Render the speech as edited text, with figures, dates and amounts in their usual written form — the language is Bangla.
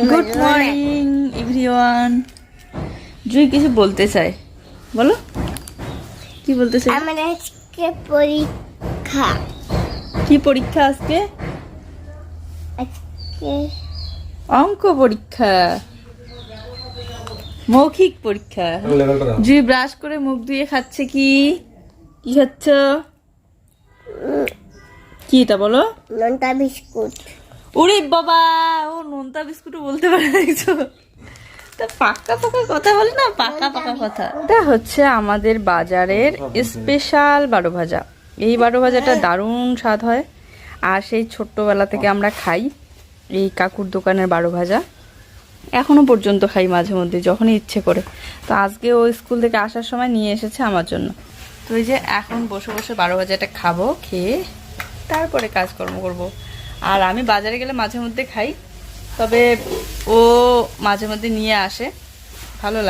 Good morning everyone. জুই কিছু বলতে চাই, বলো কি বলতে চাই? আমার আজকে পরীক্ষা। কি পরীক্ষা আজকে? আজকে অঙ্ক পরীক্ষা, মৌখিক পরীক্ষা। জুই ব্রাশ করে মুখ ধুয়ে খাচ্ছে। কি কি খাচ্ছ? কি এটা বলো? নোনতা বিস্কুট। ওরে বাবা, ও নোনতা বিস্কুটও বলতে পারে, দেখছো? তা পাকা পাকা কথা বলে না, পাকা পাকা কথা। এটা হচ্ছে আমাদের বাজারের স্পেশাল বারো ভাজা। এই বারো ভাজাটা দারুণ স্বাদ হয়, আর সেই ছোট্টবেলা থেকে আমরা খাই এই কাকুর দোকানের বারো ভাজা। এখনো পর্যন্ত খাই মাঝে মধ্যে যখনই ইচ্ছে করে। তো আজকে ও স্কুল থেকে আসার সময় নিয়ে এসেছে আমার জন্য। তো এই যে এখন বসে বসে বারো ভাজাটা খাবো, খেয়ে তারপরে কাজকর্ম করব। আর আমি বাজারে গেলে মাঝে মধ্যে খাই, তবে ও মাঝে মধ্যে নিয়ে আসে, ভালো লাগে।